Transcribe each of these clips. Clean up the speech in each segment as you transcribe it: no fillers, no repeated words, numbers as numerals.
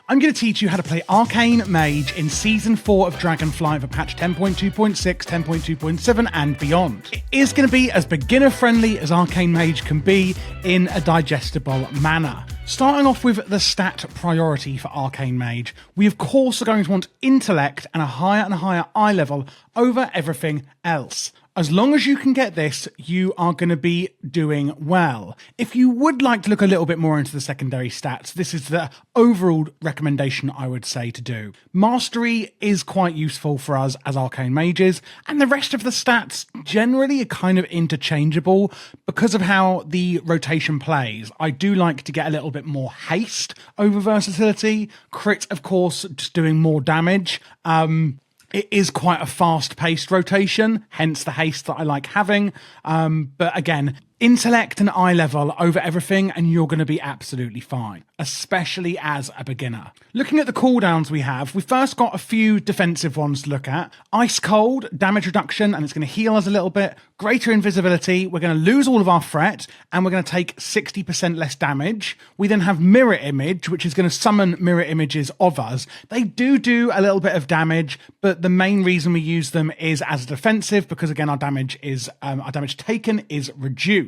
I'm going to teach you how to play Arcane Mage in Season 4 of Dragonflight for patch 10.2.6, 10.2.7 and beyond. It is going to be as beginner-friendly as Arcane Mage can be in a digestible manner. Starting off with the stat priority for Arcane Mage, we of course are going to want Intellect and a higher eye level over everything else. As long as you can get this, you are going to be doing well. If you would like to look a little bit more into the secondary stats, this is the overall recommendation I would say to do. Mastery is quite useful for us as Arcane Mages, and the rest of the stats generally are kind of interchangeable because of how the rotation plays. I do like to get a little bit more haste over versatility. Crit, of course, just doing more damage. It is quite a fast-paced rotation, hence the haste that I like having. But again, intellect and eye level over everything, and you're going to be absolutely fine, especially as a beginner. Looking at the cooldowns we've first got a few defensive ones to look at. Ice Cold, damage reduction, and it's going to heal us a little bit. Greater invisibility, we're going to lose all of our threat, and we're going to take 60% less damage. We then have Mirror Image, which is going to summon mirror images of us. They do a little bit of damage, but the main reason we use them is as a defensive, because again, our damage taken is reduced.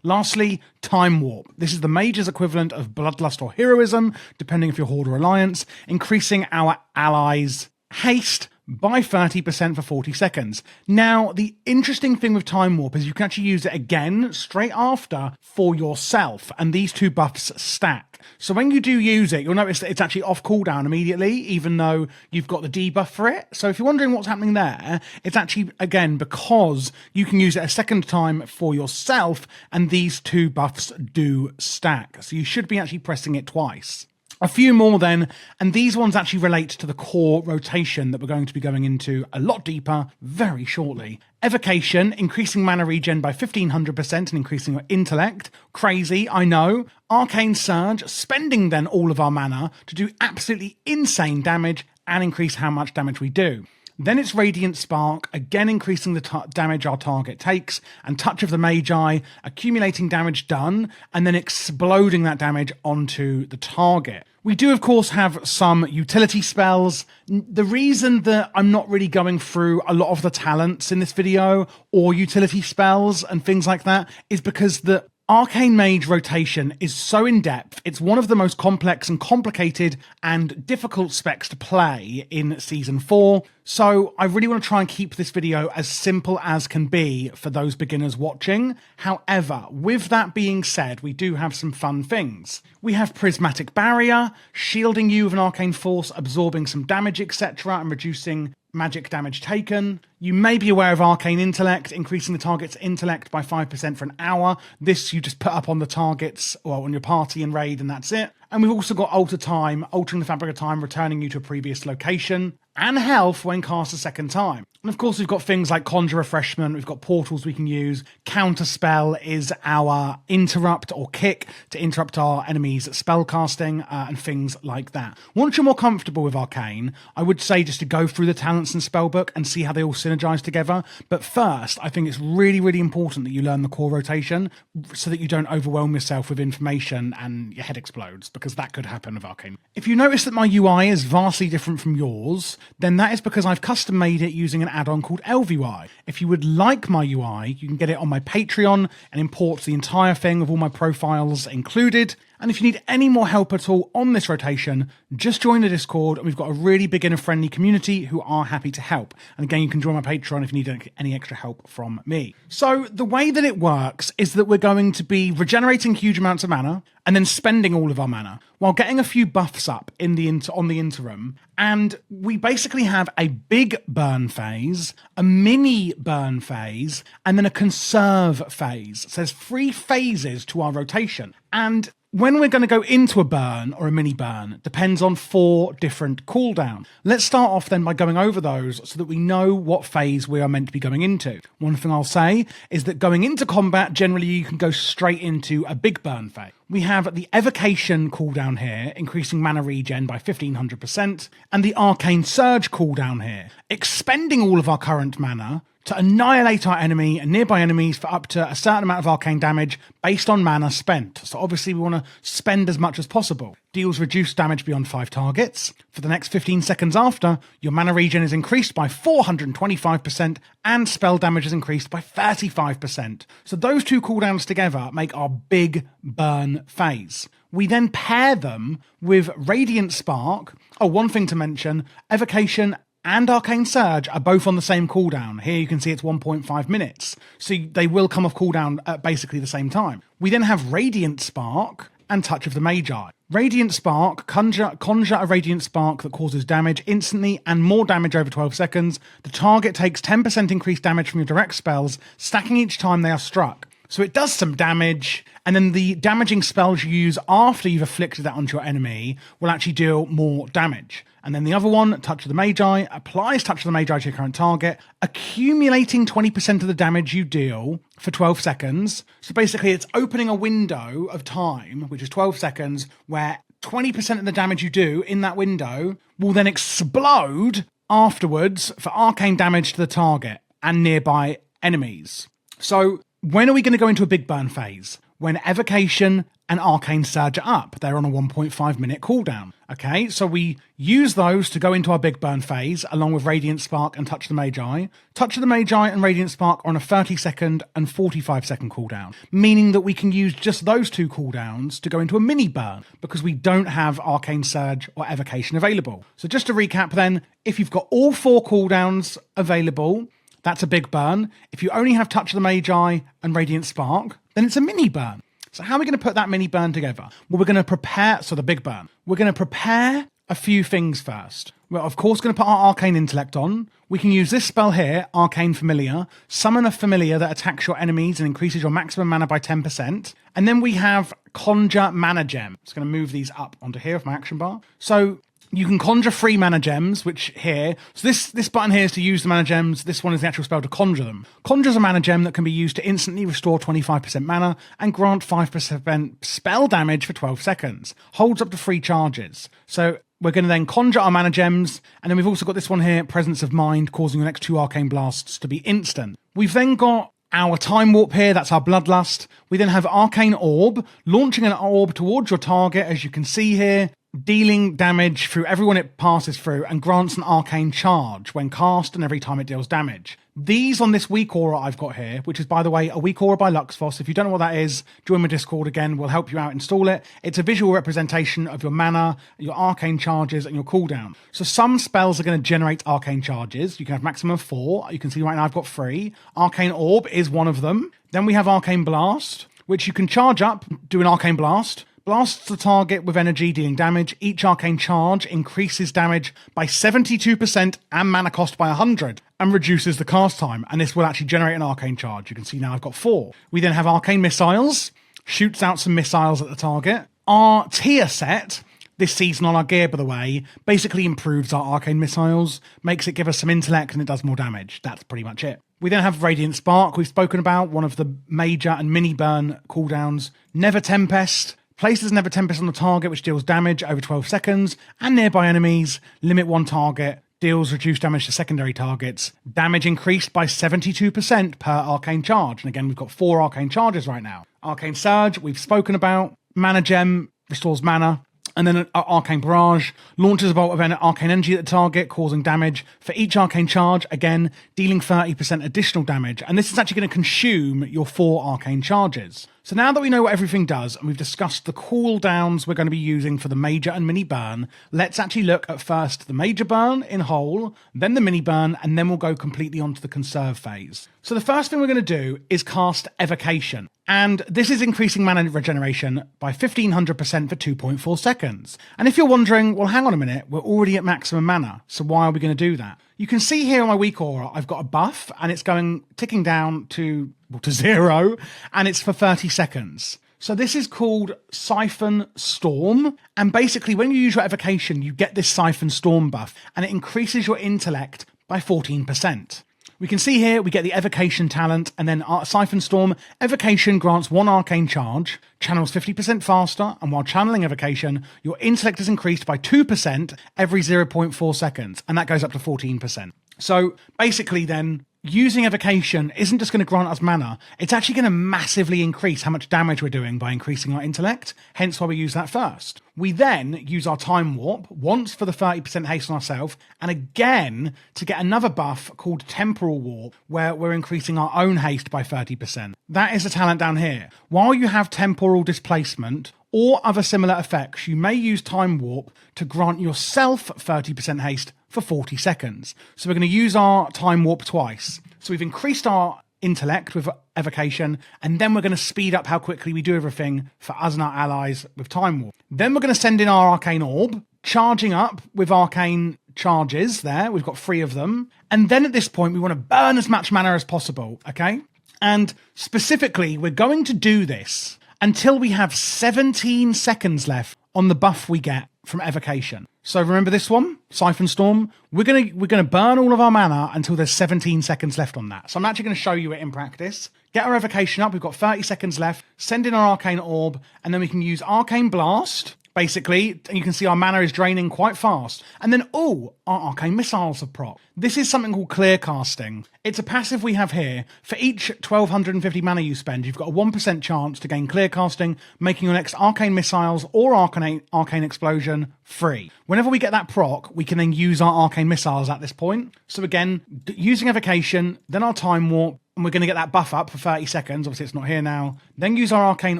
Lastly, Time Warp. This is the Mage's equivalent of Bloodlust or Heroism, depending if you're Horde or Alliance, increasing our allies' haste by 30% for 40 seconds. Now, the interesting thing with Time Warp is you can actually use it again straight after for yourself, and these two buffs stack. So when you do use it, you'll notice that it's actually off cooldown immediately, even though you've got the debuff for it. So if you're wondering what's happening there, it's actually, again, because you can use it a second time for yourself, and these two buffs do stack. So you should be actually pressing it twice. A few more then, and these ones actually relate to the core rotation that we're going to be going into a lot deeper very shortly. Evocation, increasing mana regen by 1500% and increasing your intellect. Crazy, I know. Arcane Surge, spending then all of our mana to do absolutely insane damage and increase how much damage we do. Then it's Radiant Spark, again increasing the damage our target takes, and Touch of the Magi, accumulating damage done, and then exploding that damage onto the target. We do, of course, have some utility spells. The reason that I'm not really going through a lot of the talents in this video, or utility spells and things like that, is because the Arcane Mage rotation is so in-depth. It's one of the most complex and complicated and difficult specs to play in Season 4. So I really want to try and keep this video as simple as can be for those beginners watching. However, with that being said, we do have some fun things. We have Prismatic Barrier, shielding you with an arcane force, absorbing some damage, etc., and reducing magic damage taken. You may be aware of Arcane Intellect, increasing the target's intellect by 5% for an hour. This you just put up on the targets or on your party and raid, and that's it. And we've also got Alter Time, altering the fabric of time, returning you to a previous location, and health when cast a second time. And of course, we've got things like Conjure Refreshment, we've got portals we can use. Counter Spell is our interrupt or kick to interrupt our enemies' spellcasting and things like that. Once you're more comfortable with Arcane, I would say just to go through the talents and spellbook and see how they all synergize together. But first, I think it's really important that you learn the core rotation so that you don't overwhelm yourself with information and your head explodes, because that could happen with Arcane. If you notice that my UI is vastly different from yours, then that is because I've custom made it using an add-on called LVUI. If you would like my UI, you can get it on my Patreon and import the entire thing with all my profiles included. And if you need any more help at all on this rotation, just join the Discord, and we've got a really beginner-friendly community who are happy to help. And again, you can join my Patreon if you need any extra help from me. So the way that it works is that we're going to be regenerating huge amounts of mana and then spending all of our mana while getting a few buffs up on the interim. And we basically have a big burn phase, a mini burn phase, and then a conserve phase. So there's 3 phases to our rotation. And when we're going to go into a burn or a mini burn depends on 4 different cooldowns. Let's start off then by going over those so that we know what phase we are meant to be going into. One thing I'll say is that going into combat, generally you can go straight into a big burn phase. We have the Evocation cooldown here, increasing mana regen by 1500%, and the Arcane Surge cooldown here, expending all of our current mana to annihilate our enemy and nearby enemies for up to a certain amount of arcane damage based on mana spent. So obviously we want to spend as much as possible. Deals reduced damage beyond 5 targets. For the next 15 seconds after, your mana regen is increased by 425% and spell damage is increased by 35%. So those two cooldowns together make our big burn phase. We then pair them with Radiant Spark. Oh, one thing to mention, Evocation and Arcane Surge are both on the same cooldown. Here you can see it's 1.5 minutes. So they will come off cooldown at basically the same time. We then have Radiant Spark and Touch of the Magi. Radiant Spark, conjure a Radiant Spark that causes damage instantly and more damage over 12 seconds. The target takes 10% increased damage from your direct spells, stacking each time they are struck. So it does some damage, and then the damaging spells you use after you've afflicted that onto your enemy will actually deal more damage. And then the other one, Touch of the Magi, applies Touch of the Magi to your current target, accumulating 20% of the damage you deal for 12 seconds. So basically it's opening a window of time, which is 12 seconds, where 20% of the damage you do in that window will then explode afterwards for arcane damage to the target and nearby enemies. So when are we going to go into a big burn phase? When Evocation and Arcane Surge are up. They're on a 1.5 minute cooldown. Okay, so we use those to go into our big burn phase, along with Radiant Spark and Touch of the Magi. Touch of the Magi and Radiant Spark are on a 30-second and 45-second cooldown, meaning that we can use just those two cooldowns to go into a mini burn, because we don't have Arcane Surge or Evocation available. So just to recap then, if you've got all 4 cooldowns available, that's a big burn. If you only have Touch of the Magi and Radiant Spark, then it's a mini burn. So how are we going to put that mini burn together? Well, we're going to prepare, so the big burn. We're going to prepare a few things first. We're of course going to put our Arcane Intellect on. We can use this spell here, Arcane Familiar, summon a familiar that attacks your enemies and increases your maximum mana by 10%. And then we have Conjure Mana Gem. It's going to move these up onto here with my action bar. So you can conjure 3 mana gems, which here, so this button here is to use the mana gems. This one is the actual spell to conjure them. Conjure's a mana gem that can be used to instantly restore 25% mana and grant 5% spell damage for 12 seconds. Holds up to 3 charges. So we're going to then conjure our mana gems, and then we've also got this one here, Presence of Mind, causing the next 2 arcane blasts to be instant. We've then got our Time Warp here, that's our Bloodlust. We then have Arcane Orb, launching an orb towards your target, as you can see here, dealing damage through everyone it passes through, and grants an arcane charge when cast and every time it deals damage. These on this weak aura I've got here, which is, by the way, a weak aura by Luxfoss. If you don't know what that is, join my Discord again. We'll help you out install it. It's a visual representation of your mana, your arcane charges, and your cooldown. So some spells are going to generate arcane charges. You can have maximum of 4. You can see right now I've got 3. Arcane Orb is one of them. Then we have Arcane Blast, which you can charge up, do an Arcane Blast. Blasts the target with energy, dealing damage. Each arcane charge increases damage by 72% and mana cost by 100, and reduces the cast time. And this will actually generate an arcane charge. You can see now I've got 4. We then have Arcane Missiles, shoots out some missiles at the target. Our tier set, this season on our gear, by the way, basically improves our arcane missiles, makes it give us some intellect, and it does more damage. That's pretty much it. We then have Radiant Spark, we've spoken about, one of the major and mini burn cooldowns. Never Tempest. Places Never Tempest on the target, which deals damage over 12 seconds, and nearby enemies. Limit 1 target, deals reduced damage to secondary targets. Damage increased by 72% per arcane charge. And again, we've got 4 arcane charges right now. Arcane Surge, we've spoken about. Mana Gem, restores mana. And then Arcane Barrage, launches a bolt of arcane energy at the target, causing damage. For each arcane charge, again, dealing 30% additional damage. And this is actually going to consume your 4 arcane charges. So now that we know what everything does, and we've discussed the cooldowns we're going to be using for the major and mini burn, let's actually look at first the major burn in whole, then the mini burn, and then we'll go completely onto the conserve phase. So the first thing we're going to do is cast Evocation. And this is increasing mana regeneration by 1500% for 2.4 seconds. And if you're wondering, well, hang on a minute, we're already at maximum mana, so why are we going to do that? You can see here on my weak aura, I've got a buff, and it's ticking down to 0, and it's for 30 seconds. So this is called Siphon Storm, and basically when you use your Evocation, you get this Siphon Storm buff, and it increases your intellect by 14%. We can see here we get the Evocation talent, and then Siphon Storm. Evocation grants 1 arcane charge, channels 50% faster, and while channeling Evocation, your intellect is increased by 2% every 0.4 seconds, and that goes up to 14%. So basically then, using Evocation isn't just going to grant us mana, it's actually going to massively increase how much damage we're doing by increasing our intellect, hence why we use that first. We then use our Time Warp, once for the 30% haste on ourselves, and again to get another buff called Temporal Warp, where we're increasing our own haste by 30%. That is the talent down here. While you have Temporal Displacement, or other similar effects, you may use Time Warp to grant yourself 30% haste for 40 seconds. So we're going to use our Time Warp twice. So we've increased our intellect with Evocation, and then we're going to speed up how quickly we do everything for us and our allies with Time Warp. Then we're going to send in our Arcane Orb, charging up with Arcane charges there. We've got 3 of them. And then at this point, we want to burn as much mana as possible, okay? And specifically, we're going to do this until we have 17 seconds left on the buff we get from Evocation. So remember this one, Siphon Storm. We're gonna burn all of our mana until there's 17 seconds left on that. So I'm actually going to show you it in practice. Get our Evocation up. We've got 30 seconds left. Send in our Arcane Orb, and then we can use Arcane Blast. Basically, and you can see our mana is draining quite fast. And then, our Arcane Missiles have proc. This is something called Clear Casting. It's a passive we have here. For each 1250 mana you spend, you've got a 1% chance to gain Clear Casting, making your next Arcane Missiles or Arcane Explosion free. Whenever we get that proc, we can then use our Arcane Missiles at this point. So again, using Evocation, then our Time Warp, and we're going to get that buff up for 30 seconds. Obviously, it's not here now. Then use our Arcane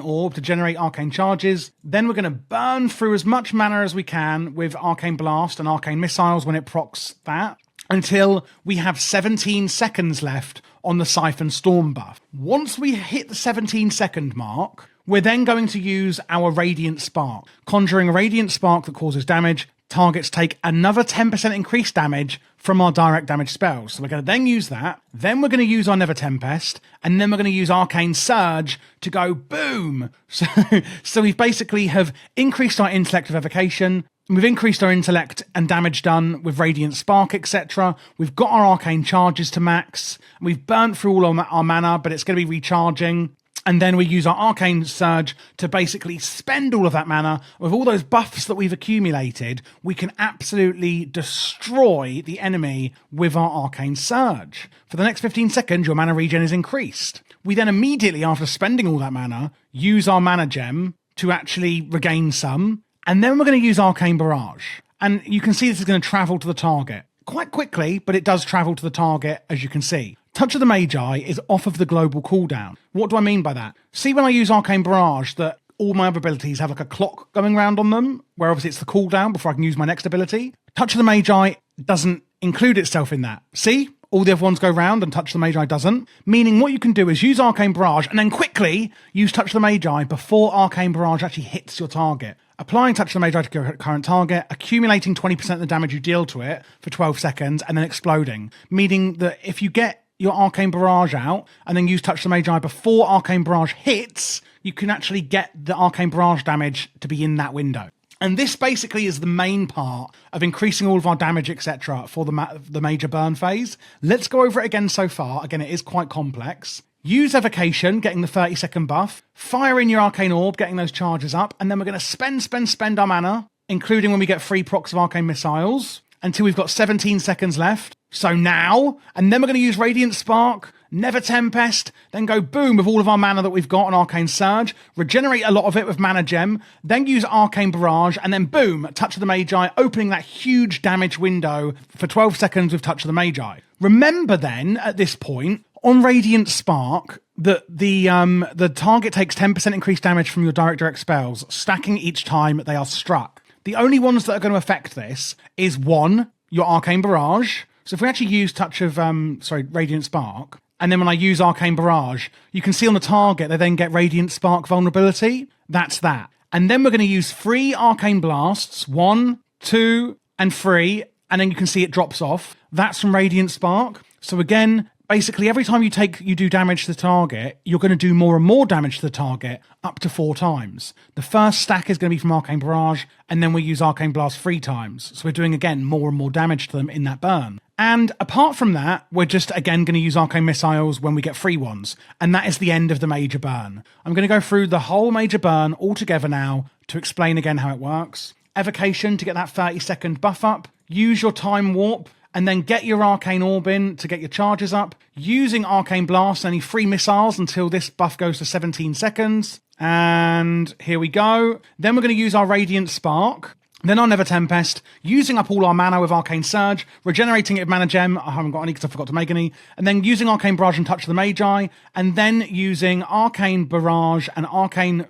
Orb to generate Arcane Charges. Then we're going to burn through as much mana as we can with Arcane Blast and Arcane Missiles when it procs that, until we have 17 seconds left on the Siphon Storm buff. Once we hit the 17-second mark, we're then going to use our Radiant Spark. Conjuring a Radiant Spark that causes damage. Targets take another 10% increased damage from our direct damage spells. So we're going to then use that. Then we're going to use our Nether Tempest. And then we're going to use Arcane Surge to go boom. So we've basically have increased our intellect with Evocation. We've increased our intellect and damage done with Radiant Spark, etc. We've got our Arcane Charges to max. We've burnt through all our mana, but it's going to be recharging. And then we use our Arcane Surge to basically spend all of that mana. With all those buffs that we've accumulated, we can absolutely destroy the enemy with our Arcane Surge. For the next 15 seconds, your mana regen is increased. We then immediately, after spending all that mana, use our Mana Gem to actually regain some. And then we're going to use Arcane Barrage. And you can see this is going to travel to the target. Quite quickly, but it does travel to the target, as you can see. Touch of the Magi is off of the global cooldown. What do I mean by that? See when I use Arcane Barrage that all my other abilities have like a clock going around on them, where obviously it's the cooldown before I can use my next ability? Touch of the Magi doesn't include itself in that. See? All the other ones go round and Touch of the Magi doesn't. Meaning what you can do is use Arcane Barrage and then quickly use Touch of the Magi before Arcane Barrage actually hits your target. Applying Touch of the Magi to your current target, accumulating 20% of the damage you deal to it for 12 seconds, and then exploding. Meaning that if you get your Arcane Barrage out and then use Touch of the Magi before Arcane Barrage hits, you can actually get the Arcane Barrage damage to be in that window. And this basically is the main part of increasing all of our damage, etc. for the major burn phase. Let's go over it again so far. Again, it is quite complex. Use Evocation, getting the 30-second buff. Fire in your Arcane Orb, getting those charges up. And then we're going to spend our mana, including when we get free procs of Arcane Missiles, until we've got 17 seconds left. So now, and then we're going to use Radiant Spark, Nether Tempest, then go boom with all of our mana that we've got on Arcane Surge, regenerate a lot of it with Mana Gem, then use Arcane Barrage, and then boom, Touch of the Magi, opening that huge damage window for 12 seconds with Touch of the Magi. Remember then, at this point, on Radiant Spark, that the target takes 10% increased damage from your direct spells, stacking each time they are struck. The only ones that are going to affect this is 1, your Arcane Barrage. So if we actually use Radiant Spark, and then when I use Arcane Barrage, you can see on the target they then get Radiant Spark vulnerability. That's that. And then we're going to use 3 Arcane Blasts, 1, 2, and 3, and then you can see it drops off. That's from Radiant Spark. So again, basically every time you do damage to the target, you're going to do more and more damage to the target up to 4 times. The first stack is going to be from Arcane Barrage, and then we use Arcane Blast 3 times. So we're doing, again, more and more damage to them in that burn. And apart from that, we're just, again, going to use Arcane Missiles when we get free ones. And that is the end of the major burn. I'm going to go through the whole major burn all together now to explain again how it works. Evocation to get that 30-second buff up. Use your Time Warp, and then get your Arcane Orb in to get your charges up. Using Arcane Blast, only 3 missiles until this buff goes to 17 seconds. And here we go. Then we're going to use our Radiant Spark. Then our Never Tempest, using up all our mana with Arcane Surge, regenerating it with Mana Gem, I haven't got any because I forgot to make any, and then using Arcane Barrage and Touch of the Magi, and then using Arcane Barrage and Arcane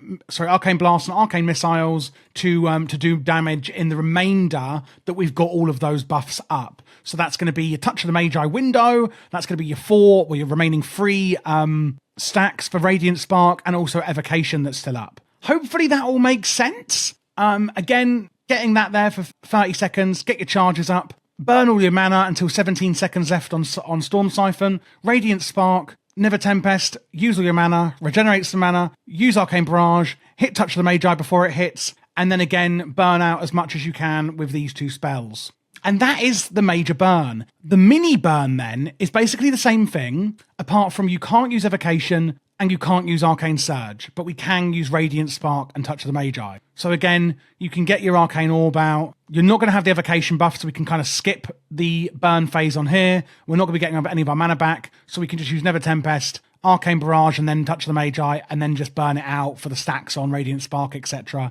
Blast and Arcane Missiles to do damage in the remainder that we've got all of those buffs up. So that's going to be your Touch of the Magi window, that's going to be your 4 or your remaining 3 stacks for Radiant Spark, and also Evocation that's still up. Hopefully that all makes sense. Again, getting that there for 30 seconds, get your charges up, burn all your mana until 17 seconds left on Storm Siphon, Radiant Spark, Never Tempest, use all your mana, regenerate some mana, use Arcane Barrage, hit Touch of the Magi before it hits, and then again, burn out as much as you can with these 2 spells. And that is the major burn. The mini burn then is basically the same thing, apart from you can't use Evocation and you can't use Arcane Surge, but we can use Radiant Spark and Touch of the Magi. So again, you can get your Arcane Orb out. You're not going to have the Evocation buff, so we can kind of skip the burn phase on here. We're not going to be getting any of our mana back, so we can just use Never Tempest, Arcane Barrage, and then Touch of the Magi, and then just burn it out for the stacks on Radiant Spark, etc.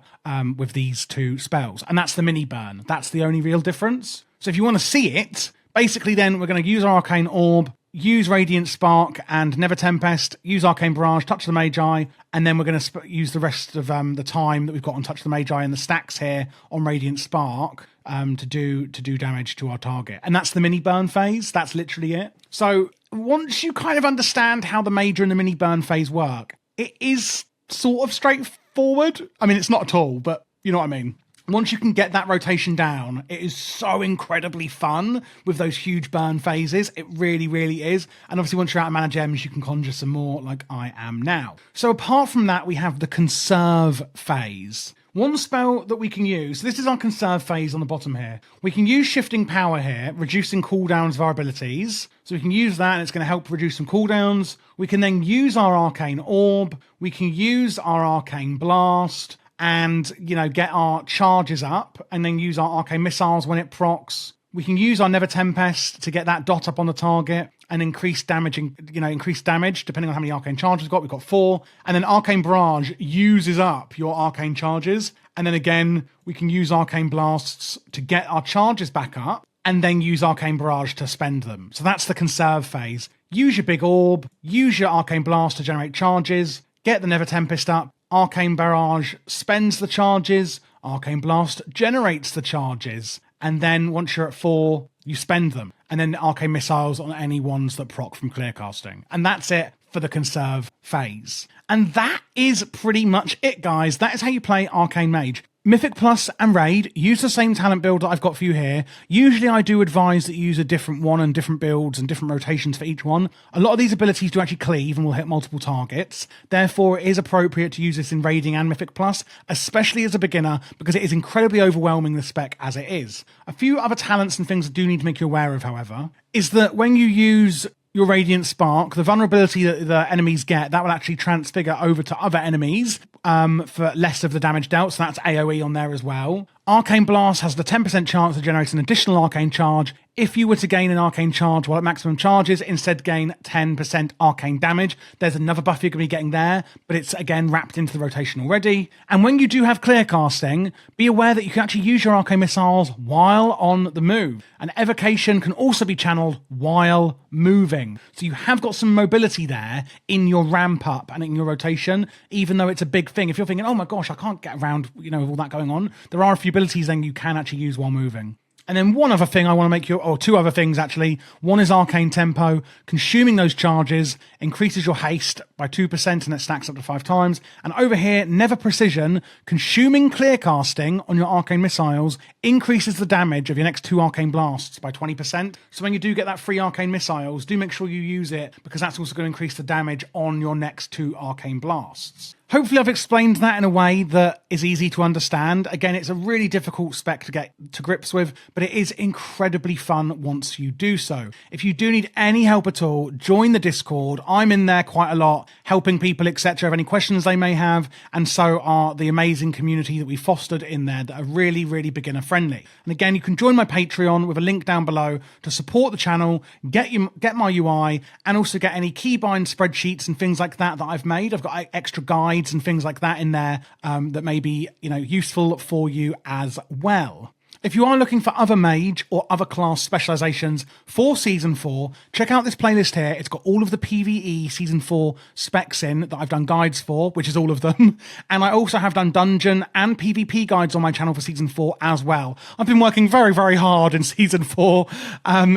With these 2 spells. And that's the mini burn. That's the only real difference. So if you want to see it, basically then we're going to use our Arcane Orb, use Radiant Spark and Never Tempest, use Arcane Barrage, Touch of the Magi, and then we're going to use the rest of the time that we've got on Touch of the Magi and the stacks here on Radiant Spark to do damage to our target. And that's the mini burn phase. That's literally it. So once you kind of understand how the major and the mini burn phase work, it is sort of straightforward. I mean, it's not at all, but you know what I mean. Once you can get that rotation down, it is so incredibly fun with those huge burn phases. It really, really is. And obviously, once you're out of mana gems, you can conjure some more like I am now. So apart from that, we have the Conserve phase. One spell that we can use, this is our Conserve phase on the bottom here. We can use Shifting Power here, reducing cooldowns of our abilities. So we can use that and it's going to help reduce some cooldowns. We can then use our Arcane Orb. We can use our Arcane Blast. And, you know, get our charges up and then use our Arcane Missiles when it procs. We can use our Never Tempest to get that dot up on the target and increase damage, depending on how many Arcane charges we've got. We've got 4. And then Arcane Barrage uses up your Arcane charges. And then again, we can use Arcane Blasts to get our charges back up and then use Arcane Barrage to spend them. So that's the Conserve phase. Use your big orb, use your Arcane Blast to generate charges, get the Never Tempest up, Arcane Barrage spends the charges, Arcane Blast generates the charges, and then once you're at 4, you spend them. And then Arcane Missiles on any ones that proc from clear casting. And that's it for the Conserve phase. And that is pretty much it, guys. That is how you play Arcane Mage. Mythic Plus and Raid, use the same talent build that I've got for you here. Usually I do advise that you use a different one and different builds and different rotations for each one. A lot of these abilities do actually cleave and will hit multiple targets. Therefore, it is appropriate to use this in Raiding and Mythic Plus, especially as a beginner, because it is incredibly overwhelming, the spec as it is. A few other talents and things I do need to make you aware of, however, is that when you use your Radiant Spark, the vulnerability that the enemies get, that will actually transfigure over to other enemies for less of the damage dealt, so that's AoE on there as well. Arcane Blast has the 10% chance to generate an additional Arcane Charge. If you were to gain an Arcane Charge while at maximum charges, instead gain 10% Arcane Damage. There's another buff you're going to be getting there, but it's again wrapped into the rotation already. And when you do have clear casting, be aware that you can actually use your Arcane Missiles while on the move. And Evocation can also be channeled while moving. So you have got some mobility there in your ramp up and in your rotation, even though it's a big thing. If you're thinking, oh my gosh, I can't get around, with all that going on, there are a few abilities then you can actually use while moving. And then one other thing I want to make you, or 2 other things actually. One is Arcane Tempo. Consuming those charges increases your haste by 2% and it stacks up to 5 times. And over here, Never Precision. Consuming clear casting on your Arcane Missiles increases the damage of your next 2 Arcane Blasts by 20%. So when you do get that free Arcane Missiles, do make sure you use it, because that's also going to increase the damage on your next 2 Arcane Blasts. Hopefully I've explained that in a way that is easy to understand. Again, it's a really difficult spec to get to grips with, but it is incredibly fun once you do so. If you do need any help at all, join the Discord. I'm in there quite a lot, helping people, etc., of any questions they may have, and so are the amazing community that we fostered in there that are really, really beginner friendly. And again, you can join my Patreon with a link down below to support the channel, get my UI, and also get any keybind spreadsheets and things like that I've made. I've got extra guides and things like that in there that may be useful for you as well. If you are looking for other mage or other class specializations for Season 4, check out this playlist here. It's got all of the PvE Season 4 specs in that I've done guides for, which is all of them. And I also have done dungeon and PvP guides on my channel for Season 4 as well. I've been working very, very hard in Season 4.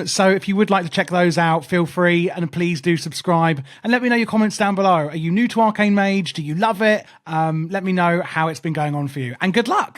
So if you would like to check those out, feel free, and please do subscribe. And let me know your comments down below. Are you new to Arcane Mage? Do you love it? Let me know how it's been going on for you. And good luck!